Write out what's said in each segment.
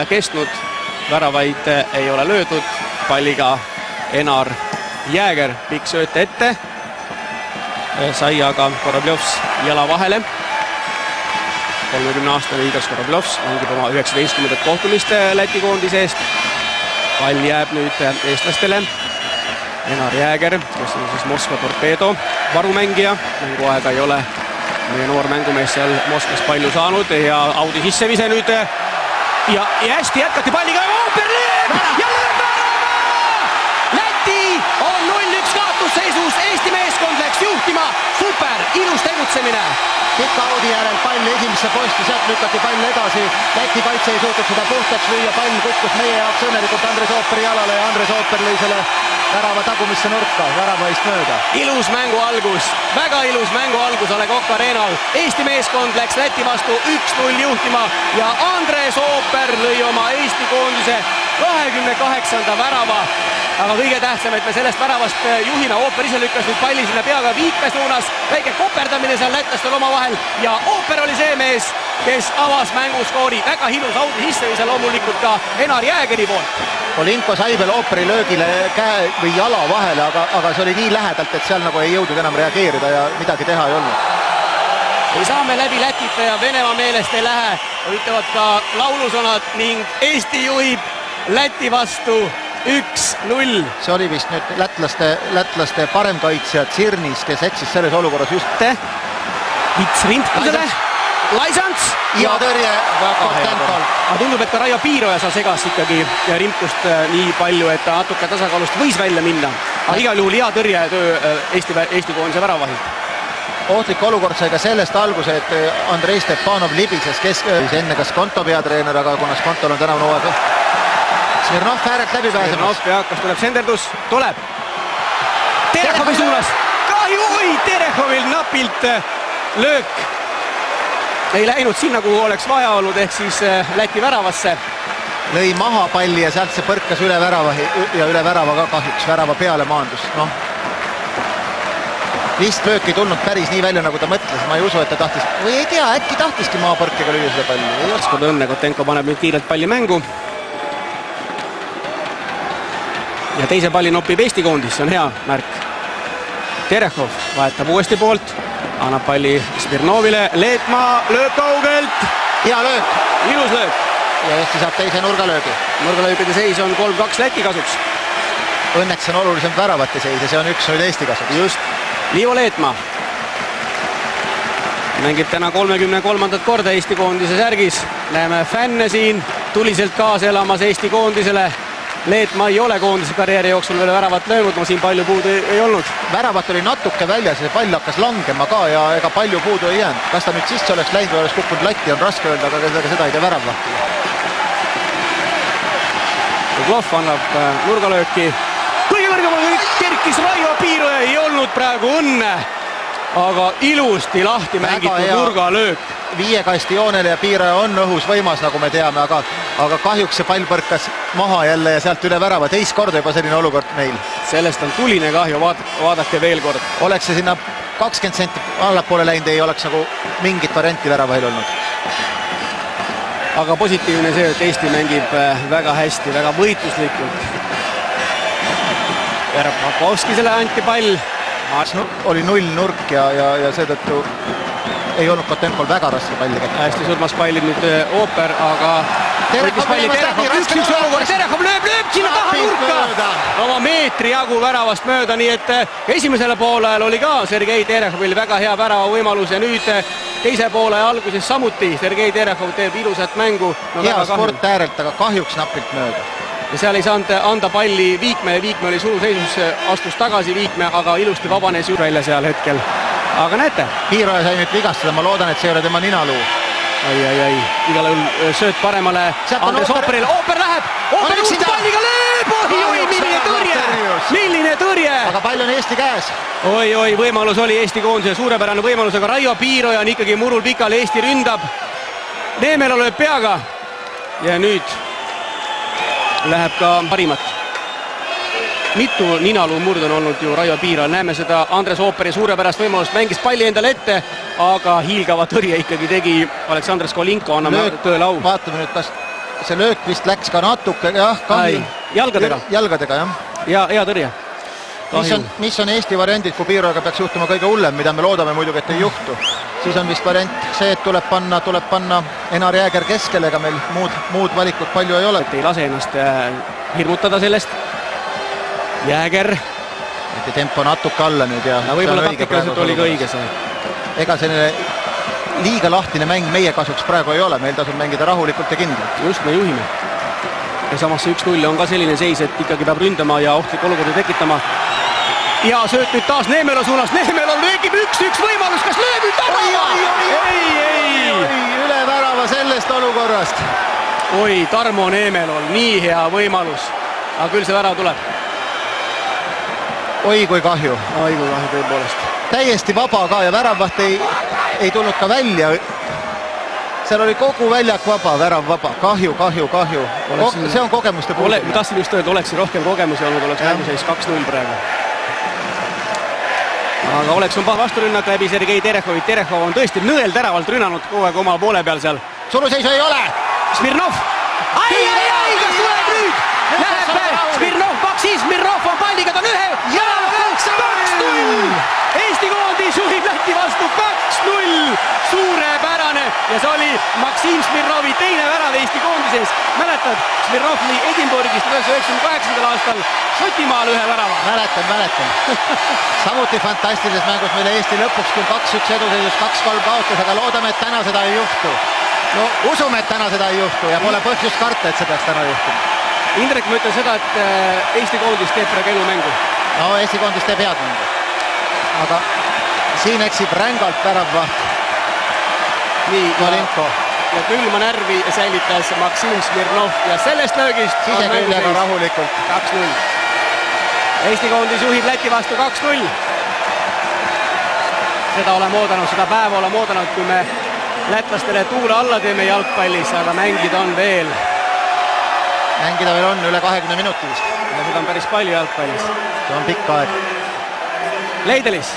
kestnud, väravaid ei ole löödud, palliga Enar Jääger, pikk sööte ette, sai aga Korobljovs jala vahele. 30-aastane Igor Korobljovs mängib oma 19. kohtumist Läti koondise eest. Pall jääb nüüd eestlastele. Enar Jääger, kes on siis Moskva Torpeedo varumängija. Mänguaega ei ole meie noor mängumees seal Moskvas palju saanud ja Audi sissevise nüüd. Ja hästi jätkati palliga Ooper lööb ja lööb värava! Läti on 0-1 kaotusseisus, Eesti meeskond läks juhtima. Super, ilus tegutsemine. Pika Audi järel pall esimesse posti, sealt lükati pall edasi. Läti kaitse ei suutnud seda puhtaks lüüa, pall kukkus meie jaoks õnnelikult Andres Ooperi jalale ja Andres Ooper lõi selle värava tagumisse nurka, väravaist mööda. Ilus mängu algus, väga ilus mängu algus A Le Coq Arenal. Eesti meeskond läks Läti vastu 1-0 juhtima ja Andres Ooper lõi oma Eesti koondise 28. värava. Aga kõige tähtsam, et me sellest väravast juhina Ooper ise lükkas nüüd palli sinna peaga viike suunas. Väike koperdamine seal lätlastel oma vahel ja Ooper oli see mees, kes avas mänguskoori. Väga hilus Audi sissevise loomulikult ka Enar Jäägeri poolt. Olinko sai veel Ooperi löögile käe või jala vahele, aga see oli nii lähedalt, et seal nagu ei jõudnud enam reageerida ja midagi teha ei olnud. Ei saa me läbi Lätita ja Venemaa meelest ei lähe, ütlevad ka laulusõnad ning Eesti juhib Läti vastu 1-0. See oli vist nüüd lätlaste paremkaitsja Tsirnis, kes eksis selles olukorras just. Vits rindkusele, Laisants ja tõrje väga hea. Aga tundub, et ka Raio Piiroja sa segas ikkagi ja rimkust nii palju, et ta natuke tasakaalust võis välja minna. Aga igal juhul hea tõrjetöö Eesti koondise väravahilt. Ohtlik olukord sai ka sellest alguse, et Andrei Stepanov libises enne kas Skonto peatreener, aga kuna Skontol on täna noa Smirnov äärelt läbi pääsemas. Kas tuleb senderdus? Tuleb. Terehovi suunas. Kahju, Terehovil napilt löök. Ei läinud sinna, kuhu oleks vaja olnud, ehk siis Läti väravasse. Lõi maha palli ja sealt see põrkas üle väravahi ja üle värava ka kahjuks. Värava peale maandus. Vist löök ei tulnud päris nii välja, nagu ta mõtles. Ma ei usu, et ta tahtis, või ei tea, äkki tahtiski maapõrkega lüüa seda palli. Ei oskab õnne, Kotenko paneb nüüd kiirelt palli mängu. Ja teise palli nopib Eesti koondis, see on hea märk. Terehov vahetab uuesti poolt, annab palli Smirnovile, Leetmaa lööb kaugelt. Hea löök. Ilus löök. Ja Eesti saab teise nurgalöögi. Nurgalöögide seis on 3-2 Läti kasuks. Õnneks on olulisem väravate seis ja see on 1-0 Eesti kasuks. Just. Liivo Leetmaa mängib täna 33. korda Eesti koondise särgis. Näeme fänne siin tuliselt kaasa elamas Eesti koondisele. Leetmaa ei ole koondise karjääri jooksul veel väravat löönud, ma siin palju puudu ei olnud. Väravat oli natuke väljas ja pall hakkas langema ka ja ega palju puudu ei jäänud. Kas ta nüüd sisse oleks läinud või oleks kukkunud latti, on raske öelda, aga seda ei tee väravvahti. Kloff annab nurgalööki. Kõige kõrgemale kerkis Raio Piiroja, ei olnud praegu õnne, aga ilusti lahti mängitud nurgalöök. Viiekasti joonele ja Piiroja on õhus võimas, nagu me teame, aga kahjuks see pall põrkas maha jälle ja sealt üle värava. Teist korda juba selline olukord meil. Sellest on tuline kahju, vaadake veel kord. Oleks see sinna 20 senti allapoole läinud, ei oleks nagu mingit varianti väravahil olnud. Aga positiivne see, et Eesti mängib väga hästi, väga võitluslikult. Verpakovskisele anti pall. Oli 0 nurk ja seetõttu ei olnud Kotenkol väga raske palli kätte. Hästi surmas palli nüüd Ooper, aga Terehov lööb sinna taha nurka. Oma meetri jagu väravast mööda, nii et esimesele poolajal oli ka Sergei Terehovil väga hea värava võimalus ja nüüd teise poolaja alguses samuti Sergei Terehov teeb ilusat mängu. Hea sport äärelt, aga kahjuks napilt mööda. Ja seal ei saanud anda palli Viikme ja Viikme oli suruseisus, astus tagasi Viikme, aga ilusti vabanes ju välja seal hetkel. Aga näete. Piiroja sai nüüd vigastada, ma loodan, et see ei ole tema ninaluu. Ai. Igal juhul sööt paremale Andres Ooperile. Ooper läheb! Ooper uuesti palliga lööb! Milline tõrje! Aga pall on Eesti käes. Oi, võimalus oli Eesti koondise, suurepärane võimalus, aga Raio Piiroja on ikkagi murul pikali, Eesti ründab. Neemela lööb peaga. Ja nüüd läheb ka parimat. Mitu ninaluu murd on olnud ju Raio Piiral. Näeme seda Andres Ooperi suurepärast võimalust, mängis palli endale ette, aga hiilgava tõrje ikkagi tegi Aleksandr Skolinko, anname tõele au. Vaatame nüüd, kas see löök vist läks ka natuke, jah, jalgadega jah. Ja hea tõrje. Mis on Eesti variandid, kui piirhoiaga peaks juhtuma kõige hullem, mida me loodame muidugi, et ei juhtu. Siis on vist variant see, et tuleb panna Enar Jääger keskele, ega meil muud valikut palju ei ole. Et ei lase ennast hirmutada sellest. Jääger. Et tempo natuke alla nüüd ja võib-olla taktikaliselt oli ka õige see. Ega selline liiga lahtine mäng meie kasuks praegu ei ole, meil tasub mängida rahulikult ja kindlalt. Just, me juhime. Ja samas see 1-0 on ka selline seis, et ikkagi peab ründama ja ohtlik olukorda tekitama. Ja sööt nüüd taas Neemelo suunas, Neemelo löögib 1-1 võimalus, kas lööb nüüd värava? Ei! Üle värava sellest olukorrast. Oi, Tarmo Neemelol, nii hea võimalus, aga küll see värav tuleb. Oi, kui kahju. Oi, kui kahju tõepoolest. Täiesti vaba ka ja väravvaht ei tulnud ka välja. Seal oli kogu väljak vaba, värav vaba. Kahju. See on kogemuste puudumine. Ma tahtsin just öelda, oleks rohkem kogemusi olnud, oleks mänguseis 2-0 praegu. Aga oleks on vasturünnak läbi Sergei Terehovi. Terehov on tõesti nõelteravalt rünnanud kogu aeg oma poole peal seal. Suruseisu ei ole! Smirnov! Ai, kas tuleb nüüd? Läheb Smirnov, Maksim Smirnov on palliga, ta on 2-0! Eesti koondis juhib Läti vastu 2-0! Suurepärane! Ja see oli Maksim Smirnovi teine värav Eesti koondises. Mäletad, Smirnov lõi Edinburghist 1998. aastal Šotimaal ühe värava. Mäletan. Samuti fantastilises mängus meile Eesti lõpuks küll 2-1 eduseisus 2-3 kaotas, aga loodame, et täna seda ei juhtu. No usume, et täna seda ei juhtu ja pole põhjust karta, et see peaks täna juhtuma. Indrek, ma ütlen seda, et Eesti koondis teeb praegu elumängu. No Eesti koondis teeb head mängu. Aga siin eksib rängalt väravvaht. Nii, Malenko. Ja külma närvi säilitas Maksim Smirnov ja sellest löögist siseküljega rahulikult 2-0. Eesti koondis juhib Läti vastu 2-0. Seda oleme oodanud, seda päeva oleme oodanud, kui me lätlastele tuule alla teeme jalgpallis, aga mängida on veel. Mängida veel on üle 20 minuti vist. Ja seda on päris palju jalgpallis. See on pikk aeg. Leidelis.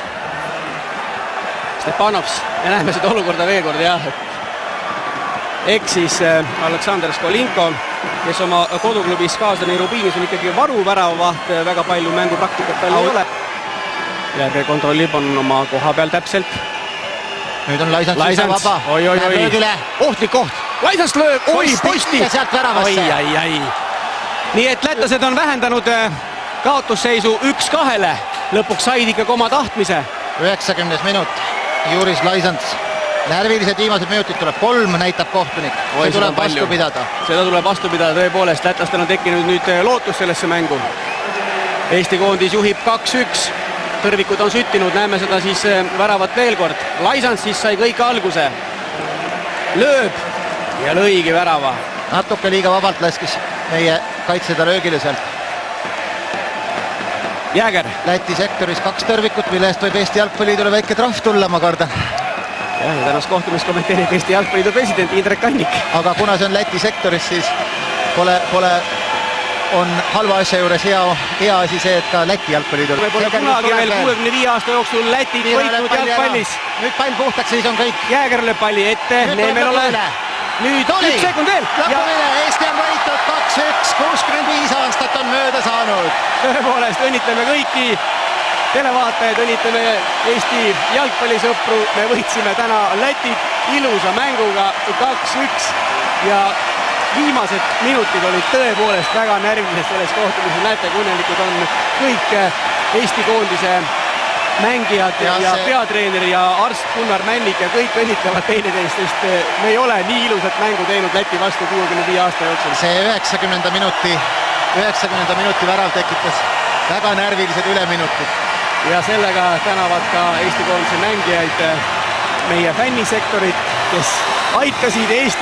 Stepanovs. Ja näeme seda olukorda veel kord, jah. Eksis Aleksandr Skolinko, kes oma koduklubis Kaaslani Rubinis on ikkagi varuväravavaht, väga palju mängupraktikat tal ei ole. Järge kontrollib on oma koha peal täpselt. Nüüd on Laisants vaba. Oi. Ohtlik koht. Laisants lööb. Oi, posti. Ja sealt väravasse. Ai. Nii et lätlased on vähendanud kaotusseisu 1-2. Lõpuks said ikkagi oma tahtmise. 90 minut. Juris Laisants. Närvilised viimased minutid tuleb 3, näitab kohtunik. See tuleb vastu pidada. Seda tuleb vastu pidada tõepoolest. Lätlastel on tekkinud nüüd lootus sellesse mängu. Eesti koondis juhib 2-1. Tõrvikud on süttinud, näeme seda siis väravat veel kord. Laisants siis sai kõik alguse. Lööb ja lõigi värava. Natuke liiga vabalt laskis meie kaitseda löögile sealt. Jääger. Läti sektoris 2 tõrvikut, mille eest võib Eesti Jalgpalliliidule väike trahv tulla, ma kardan. Ja tänast kohtumist kommenteerib Eesti Jalgpalliliidu president Indrek Kannik. Aga kuna see on Läti sektoris, siis on halva asja juures hea asi see, et ka Läti Jalgpalliliidul. Võib-olla kunagi veel 65 aasta jooksul Lätit võitnud jalgpallis. Nüüd pall puhtaks, siis on kõik. Jääger lööb palli ette, Neemelole. Nüüd 1 sekund veel. Eesti on võitud 2-1, 65 aastat on mööda saanud. Tõepoolest, õnnitleme kõiki televaatajaid, õnnitleme Eesti jalgpallisõpru. Me võitsime täna Lätit ilusa mänguga 2-1 ja viimased minutid olid tõepoolest väga närvilised selles kohtumises. Näete, kui õnnelikud on kõik Eesti koondise mängijad ja peatreener ja arst Gunnar Männik ja kõik õnnitlevad teineteist, sest me ei ole nii ilusat mängu teinud Läti vastu 65 aasta jooksul. See 90 minuti värav tekitas väga närvilised üleminutid. Ja sellega tänavad ka Eesti koondise mängijaid meie fännisektorit, kes aitasid Eesti